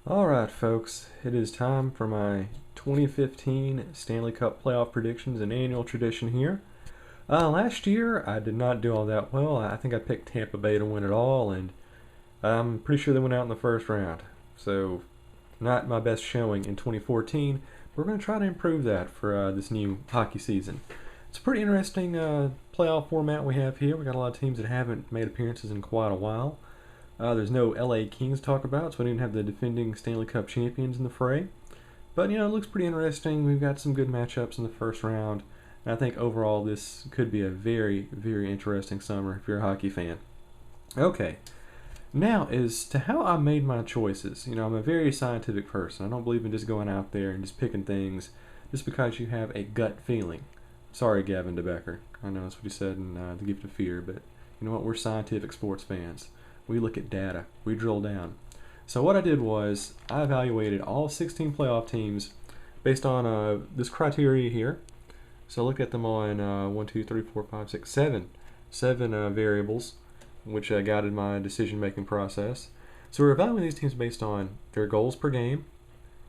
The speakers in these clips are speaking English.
Alright folks, it is time for my 2015 Stanley Cup playoff predictions, an annual tradition here. Last year I did not do all that well. I think I picked Tampa Bay to win it all, and I'm pretty sure they went out in the first round. So not my best showing in 2014. We're going to try to improve that for this new hockey season. It's a pretty interesting playoff format we have here. We got a lot of teams that haven't made appearances in quite a while. There's no LA Kings to talk about, so we didn't have the defending Stanley Cup champions in the fray. But, it looks pretty interesting. We've got some good matchups in the first round. And I think overall this could be a very, very interesting summer if you're a hockey fan. Okay, now as to how I made my choices. I'm a very scientific person. I don't believe in just going out there and just picking things just because you have a gut feeling. Sorry, Gavin DeBecker. I know that's what he said in The Gift of Fear, but you know what? We're scientific sports fans. We look at data. We drill down. So what I did was I evaluated all 16 playoff teams based on this criteria here. So I looked at them on 7 variables, which guided my decision-making process. So we're evaluating these teams based on their goals per game,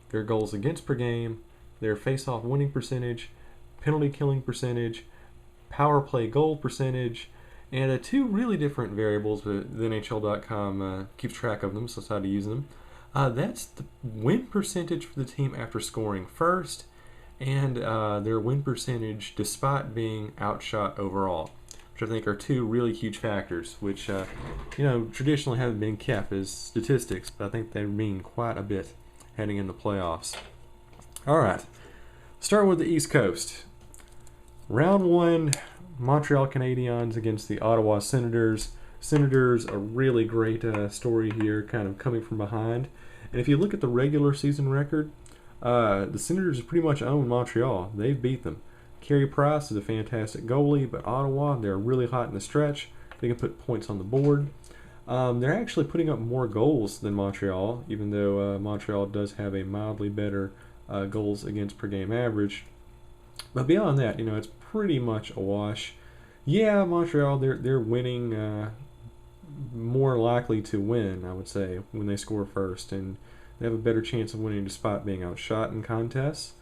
their goals against per game, their face-off winning percentage, penalty killing percentage, power play goal percentage, and two really different variables, but the NHL.com keeps track of them, so that's how to use them. That's the win percentage for the team after scoring first, and their win percentage despite being outshot overall, which I think are two really huge factors, which traditionally haven't been kept as statistics, but I think they mean quite a bit heading in the playoffs. All right, start with the East Coast. Round one, Montreal Canadiens against the Ottawa Senators. Senators, a really great story here, kind of coming from behind. And if you look at the regular season record, the Senators pretty much own Montreal. They've beat them. Carey Price is a fantastic goalie, but Ottawa, they're really hot in the stretch. They can put points on the board. They're actually putting up more goals than Montreal, even though Montreal does have a mildly better goals against per game average. But beyond that, it's pretty much a wash. Yeah, Montreal, they're winning, more likely to win, I would say, when they score first, and they have a better chance of winning despite being outshot in contests.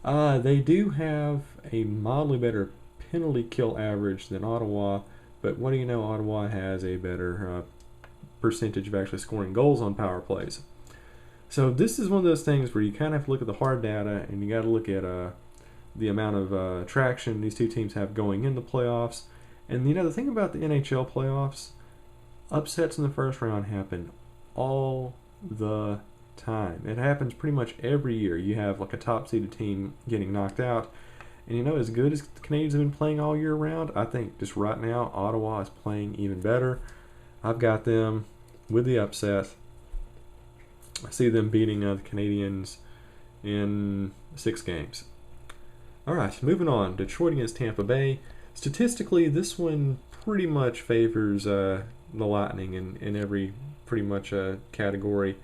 They do have a mildly better penalty kill average than Ottawa, but what do you know, Ottawa has a better percentage of actually scoring goals on power plays. So this is one of those things where you kind of have to look at the hard data, and you got to look at the amount of traction these two teams have going in the playoffs. And the thing about the NHL playoffs, upsets in the first round happen all the time. It happens pretty much every year. You have like a top seeded team getting knocked out. And as good as the Canadians have been playing all year round, I think just right now Ottawa is playing even better. I've got them with the upset. I see them beating the Canadians in 6 games. All right, moving on. Detroit against Tampa Bay. Statistically, this one pretty much favors the Lightning in every pretty much category.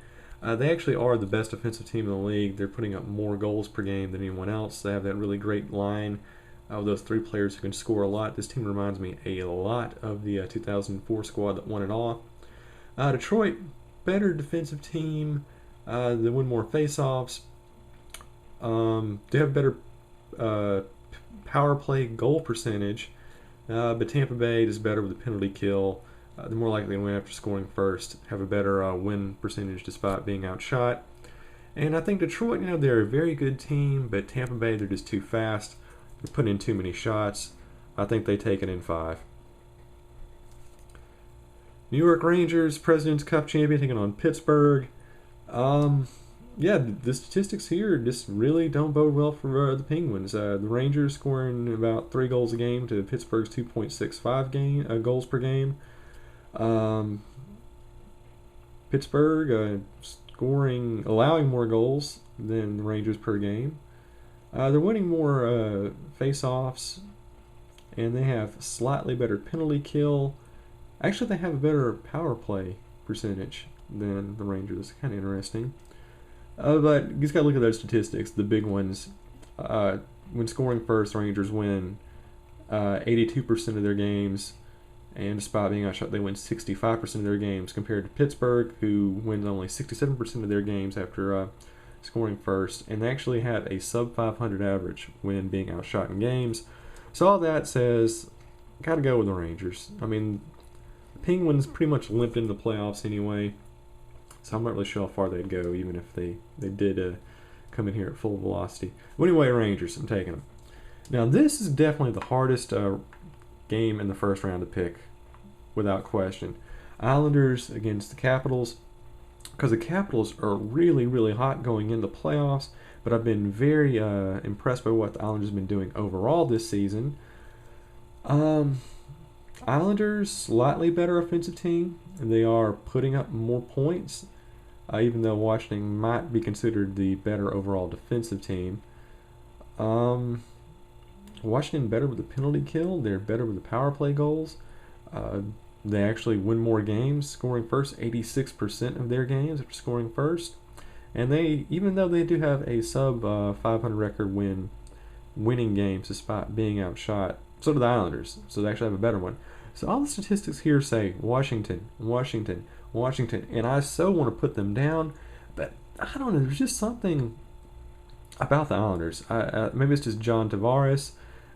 They actually are the best offensive team in the league. They're putting up more goals per game than anyone else. They have that really great line of those 3 players who can score a lot. This team reminds me a lot of the 2004 squad that won it all. Detroit, better defensive team. They win more faceoffs. They have better power play goal percentage, but Tampa Bay is better with the penalty kill. They're more likely to win after scoring first, have a better win percentage despite being outshot. And I think Detroit, they're a very good team, but Tampa Bay, they're just too fast. They're putting in too many shots. I think they take it in 5. New York Rangers, President's Cup champion, taking on Pittsburgh. Yeah, the statistics here just really don't bode well for the Penguins. The Rangers scoring about 3 goals a game to Pittsburgh's 2.65 goals per game. Pittsburgh allowing more goals than the Rangers per game. They're winning more face-offs, and they have slightly better penalty kill. Actually, they have a better power play percentage than the Rangers. Kind of interesting. But you just got to look at those statistics, the big ones. When scoring first, Rangers win 82% of their games, And despite being outshot, they win 65% of their games compared to Pittsburgh, who wins only 67% of their games after scoring first. And they actually had a sub 500 average when being outshot in games. So all that says, got to go with the Rangers. I mean, the Penguins pretty much limped into the playoffs anyway. So I'm not really sure how far they'd go, even if they did come in here at full velocity. But anyway, Rangers, I'm taking them. Now, this is definitely the hardest game in the first round to pick, without question. Islanders against the Capitals, because the Capitals are really, really hot going into playoffs, but I've been very impressed by what the Islanders have been doing overall this season. Islanders, slightly better offensive team, and they are putting up more points, even though Washington might be considered the better overall defensive team. Washington better with the penalty kill. They're better with the power play goals. They actually win more games scoring first, 86% of their games after scoring first. And they, even though they do have a sub 500 record winning games despite being outshot, so do the Islanders. So they actually have a better one. So all the statistics here say Washington, Washington, Washington, and I so want to put them down, but I don't know. There's just something about the Islanders. Maybe it's just John Tavares,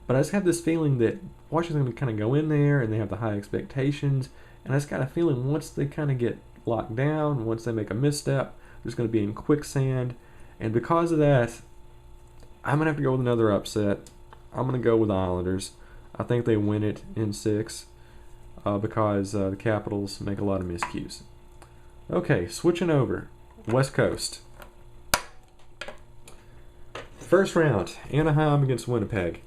but I just have this feeling that Washington's going to kind of go in there and they have the high expectations, and I just got a feeling once they kind of get locked down, once they make a misstep, there's going to be in quicksand, and because of that, I'm going to have to go with another upset. I'm going to go with the Islanders. I think they win it in 6 because the Capitals make a lot of miscues. Okay, switching over. West Coast. First round, Anaheim against Winnipeg.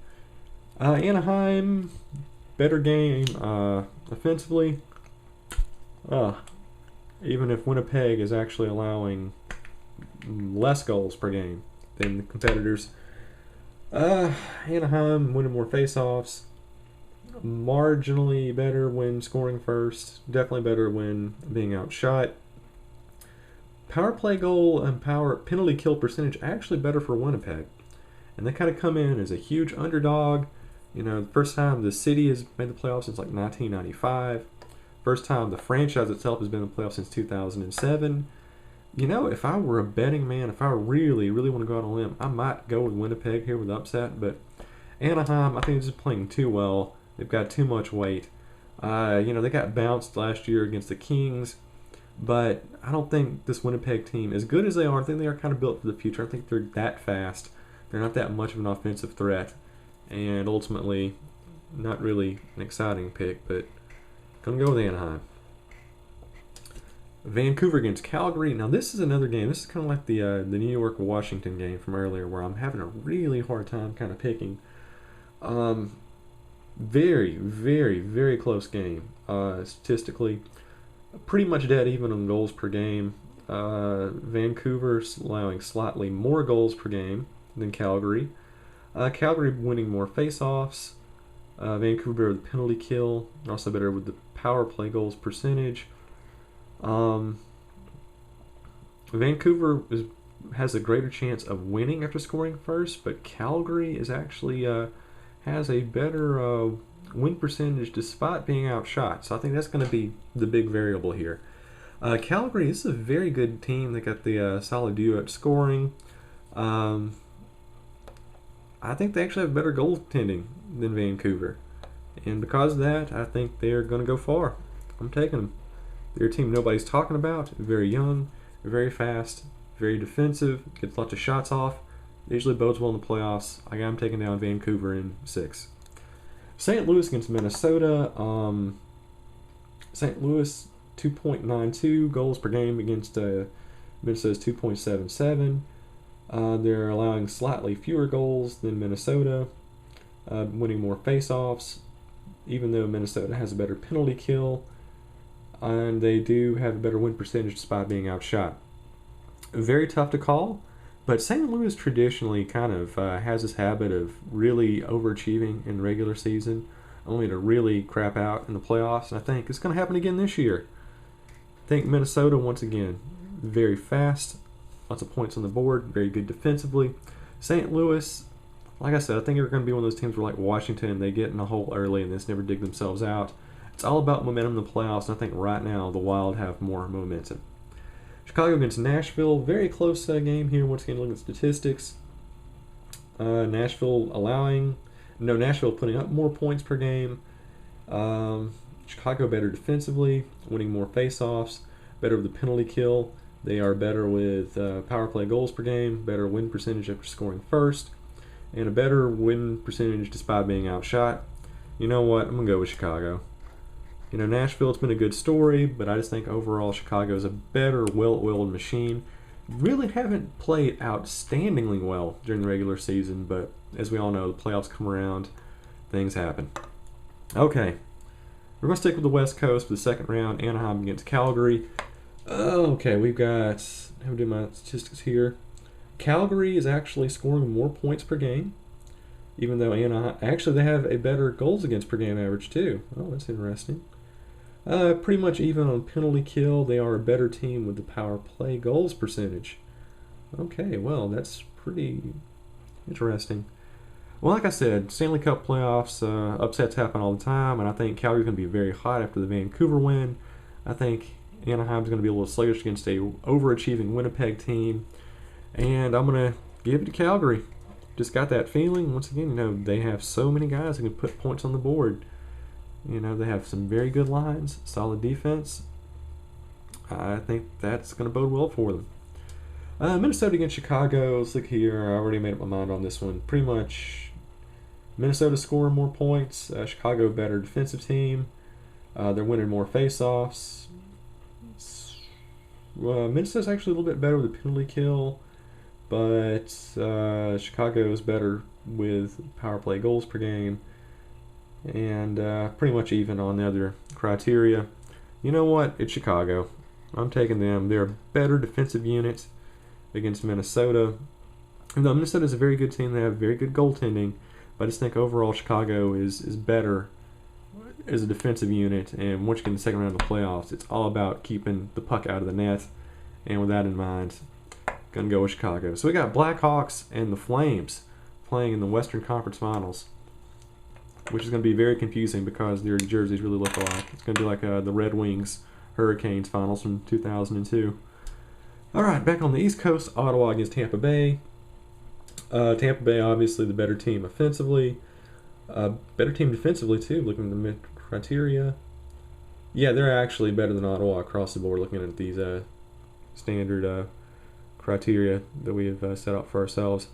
Anaheim, better game offensively. Even if Winnipeg is actually allowing less goals per game than the competitors. Anaheim winning more faceoffs. Marginally better when scoring first. Definitely better when being outshot. Power play goal and penalty kill percentage actually better for Winnipeg. And they kind of come in as a huge underdog. You know, the first time the city has made the playoffs since like 1995. First time the franchise itself has been in the playoffs since 2007. You know, if I were a betting man, if I really, really want to go out on a limb, I might go with Winnipeg here with upset. But Anaheim, I think, is just playing too well. They've got too much weight. They got bounced last year against the Kings. But I don't think this Winnipeg team, as good as they are, I think they are kind of built for the future. I think they're that fast. They're not that much of an offensive threat. And ultimately, not really an exciting pick, but going to go with Anaheim. Vancouver against Calgary. Now, this is another game. This is kind of like the New York-Washington game from earlier, where I'm having a really hard time kind of picking. Very, very, very close game. Statistically, pretty much dead even on goals per game. Vancouver's allowing slightly more goals per game than Calgary. Calgary winning more face-offs. Vancouver better with the penalty kill. Also better with the power play goals percentage. Vancouver has a greater chance of winning after scoring first, but Calgary is actually has a better win percentage despite being outshot. So I think that's going to be the big variable here. Calgary, this is a very good team. They got the solid duo at scoring. I think they actually have better goaltending than Vancouver. And because of that, I think they're going to go far. I'm taking them. They're a team nobody's talking about. Very young, very fast, very defensive, gets lots of shots off. Usually bodes well in the playoffs. I'm taking down Vancouver in 6. St. Louis against Minnesota. St. Louis 2.92 goals per game against Minnesota's 2.77. They're allowing slightly fewer goals than Minnesota, winning more face-offs, even though Minnesota has a better penalty kill, and they do have a better win percentage despite being outshot. Very tough to call, but St. Louis traditionally kind of has this habit of really overachieving in the regular season, only to really crap out in the playoffs, and I think it's going to happen again this year. I think Minnesota, once again, very fast, lots of points on the board, very good defensively. St. Louis, like I said, I think they're going to be one of those teams where, like Washington, they get in a hole early and just never dig themselves out. It's all about momentum in the playoffs, and I think right now the Wild have more momentum. Chicago against Nashville, very close game here. Once again, looking at statistics. Nashville putting up more points per game. Chicago better defensively, winning more faceoffs, better with the penalty kill. They are better with power play goals per game, better win percentage after scoring first, and a better win percentage despite being outshot. You know what? I'm going to go with Chicago. Nashville, it's been a good story, but I just think overall Chicago is a better, well-oiled machine. Really haven't played outstandingly well during the regular season, but as we all know, the playoffs come around, things happen. Okay, we're going to stick with the West Coast for the second round, Anaheim against Calgary. Okay, we've got, how do I do my statistics here? Calgary is actually scoring more points per game, even though Anaheim, actually they have a better goals against per game average too. Oh, that's interesting. Pretty much even on penalty kill, they are a better team with the power play goals percentage. Okay, well, that's pretty interesting. Well, like I said, Stanley Cup playoffs, upsets happen all the time, and I think Calgary's going to be very hot after the Vancouver win. I think Anaheim's going to be a little sluggish against a overachieving Winnipeg team, and I'm going to give it to Calgary. Just got that feeling. Once again, they have so many guys who can put points on the board. They have some very good lines, solid defense. I think that's going to bode well for them. Minnesota against Chicago. Let's look here. I already made up my mind on this one. Pretty much Minnesota scoring more points. Chicago better defensive team. They're winning more faceoffs. Minnesota's actually a little bit better with the penalty kill, but Chicago is better with power play goals per game. And pretty much even on the other criteria. You know what? It's Chicago. I'm taking them. They're a better defensive unit against Minnesota. And though Minnesota is a very good team, they have very good goaltending, but I just think overall Chicago is better as a defensive unit. And once you get in the second round of the playoffs, it's all about keeping the puck out of the net. And with that in mind, going to go with Chicago. So we got Blackhawks and the Flames playing in the Western Conference Finals, which is going to be very confusing because their jerseys really look alike. It's going to be like the Red Wings Hurricanes finals from 2002. All right, back on the East Coast, Ottawa against Tampa Bay. Tampa Bay, obviously, the better team offensively. Better team defensively, too, looking at the mid criteria. Yeah, they're actually better than Ottawa across the board, looking at these standard criteria that we have set up for ourselves.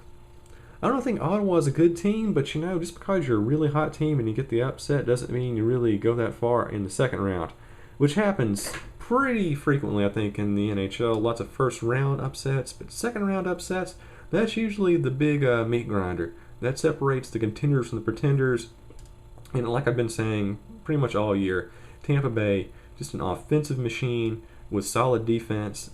I don't think Ottawa is a good team, but just because you're a really hot team and you get the upset doesn't mean you really go that far in the second round, which happens pretty frequently, I think, in the NHL. Lots of first round upsets, but second round upsets, that's usually the big meat grinder. That separates the contenders from the pretenders. And like I've been saying pretty much all year, Tampa Bay, just an offensive machine with solid defense.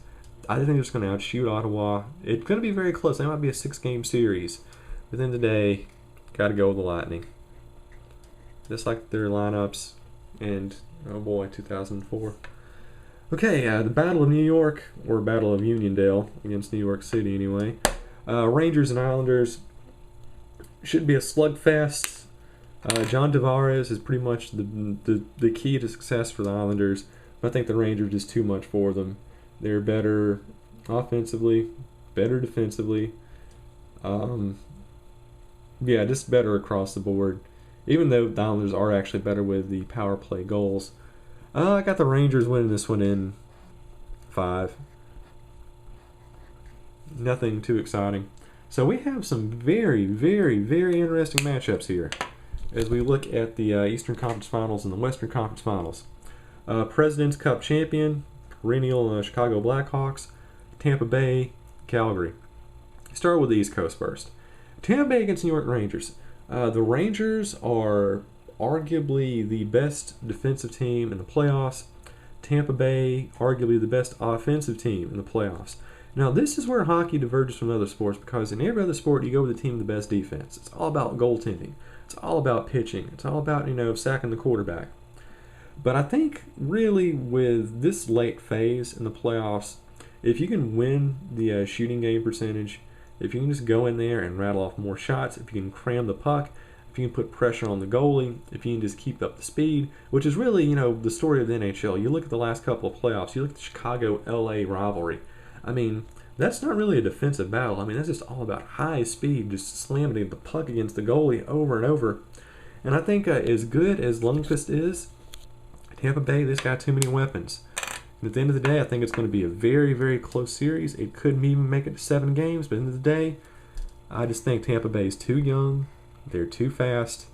I think they're just going to outshoot Ottawa. It's going to be very close. It might be a 6-game series. But then today, got to go with the Lightning. Just like their lineups and, oh boy, 2004. Okay, the Battle of New York, or Battle of Uniondale, against New York City anyway. Rangers and Islanders should be a slugfest. John Tavares is pretty much the key to success for the Islanders. But I think the Rangers is too much for them. They're better offensively, better defensively. Yeah, just better across the board. Even though the Islanders are actually better with the power play goals. I got the Rangers winning this one in 5. Nothing too exciting. So we have some very, very, very interesting matchups here as we look at the Eastern Conference Finals and the Western Conference Finals. President's Cup champion, perennial Chicago Blackhawks, Tampa Bay, Calgary. Start with the East Coast first. Tampa Bay against New York Rangers. The Rangers are arguably the best defensive team in the playoffs. Tampa Bay, arguably the best offensive team in the playoffs. Now, this is where hockey diverges from other sports because in every other sport, you go with the team with the best defense. It's all about goaltending. It's all about pitching. It's all about, sacking the quarterback. But I think really with this late phase in the playoffs, if you can win the shooting game percentage, if you can just go in there and rattle off more shots, if you can cram the puck, I if you can put pressure on the goalie, if you can just keep up the speed, which is really, the story of the NHL. You look at the last couple of playoffs, you look at the Chicago-LA rivalry. I mean, that's not really a defensive battle. I mean, that's just all about high speed, just slamming the puck against the goalie over and over. And I think as good as Lundqvist is, Tampa Bay, this got too many weapons. And at the end of the day, I think it's going to be a very, very close series. It could even make it to 7 games, but at the end of the day, I just think Tampa Bay is too young, they're too fast,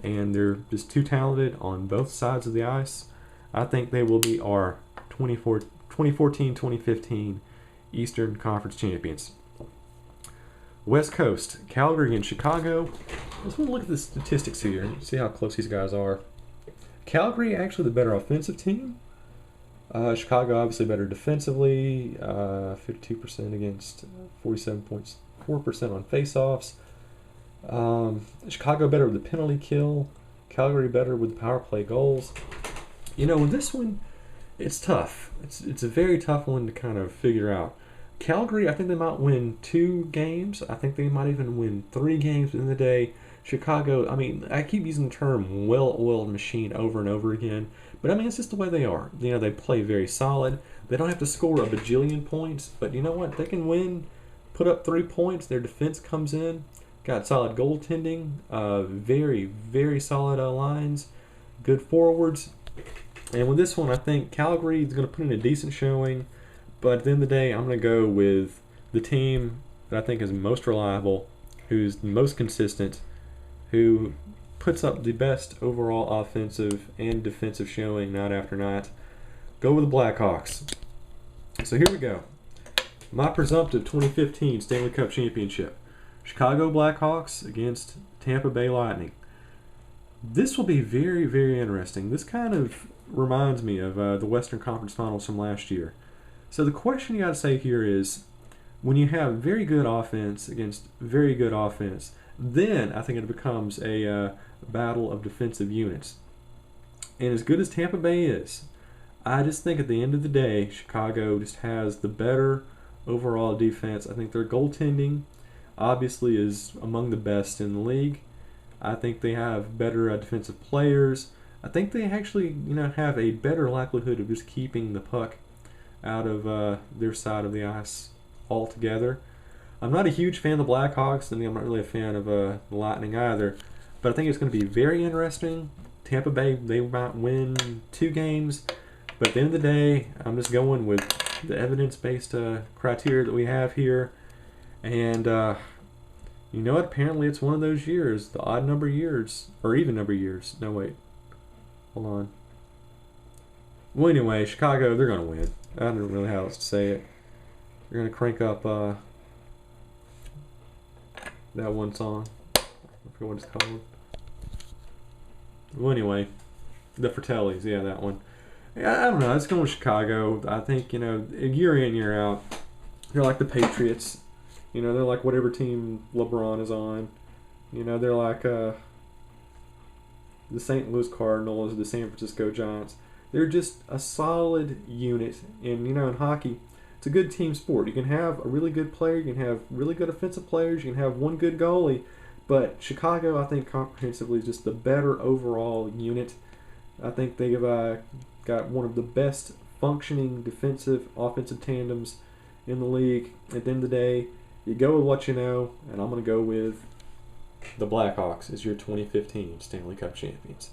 and they're just too talented on both sides of the ice. I think they will be our 2014-2015 Eastern Conference champions. West Coast, Calgary and Chicago. Let's look at the statistics here and see how close these guys are. Calgary actually the better offensive team. Chicago obviously better defensively. 52% against 47.4% on faceoffs. Chicago better with the penalty kill. Calgary better with the power play goals. With this one, it's tough. It's a very tough one to kind of figure out. Calgary, I think they might win 2 games. I think they might even win 3 games in the day. Chicago, I mean, I keep using the term well-oiled machine over and over again, but I mean, it's just the way they are. They play very solid. They don't have to score a bajillion points, but you know what? They can win, put up 3 points. Their defense comes in, got solid goaltending, very, very solid lines, good forwards. And with this one, I think Calgary is going to put in a decent showing. But at the end of the day, I'm going to go with the team that I think is most reliable, who's the most consistent, who puts up the best overall offensive and defensive showing night after night. Go with the Blackhawks. So here we go. My presumptive 2015 Stanley Cup Championship. Chicago Blackhawks against Tampa Bay Lightning. This will be very, very interesting. This kind of reminds me of the Western Conference Finals from last year. So the question you got to say here is, when you have very good offense against very good offense, then I think it becomes a battle of defensive units. And as good as Tampa Bay is, I just think at the end of the day, Chicago just has the better overall defense. I think their goaltending obviously is among the best in the league. I think they have better defensive players. I think they actually, have a better likelihood of just keeping the puck out of their side of the ice altogether. I'm not a huge fan of the Blackhawks, and I'm not really a fan of the Lightning either. But I think it's going to be very interesting. Tampa Bay, they might win 2 games. But at the end of the day, I'm just going with the evidence-based criteria that we have here. And you know what? Apparently it's one of those years, the odd number years, or even number years. No, wait. Hold on. Well, anyway, Chicago, they're going to win. I don't really know how else to say it. They're going to crank up that one song. I forget what it's called. Well, anyway, the Fratellis, yeah, that one. Yeah, I don't know. It's going with Chicago. I think, year in, year out, they're like the Patriots. They're like whatever team LeBron is on. They're like the St. Louis Cardinals, the San Francisco Giants. They're just a solid unit. And, in hockey, it's a good team sport. You can have a really good player. You can have really good offensive players. You can have one good goalie. But Chicago, I think, comprehensively is just the better overall unit. I think they've got one of the best functioning defensive, offensive tandems in the league. At the end of the day, you go with what you know, and I'm going to go with the Blackhawks as your 2015 Stanley Cup champions.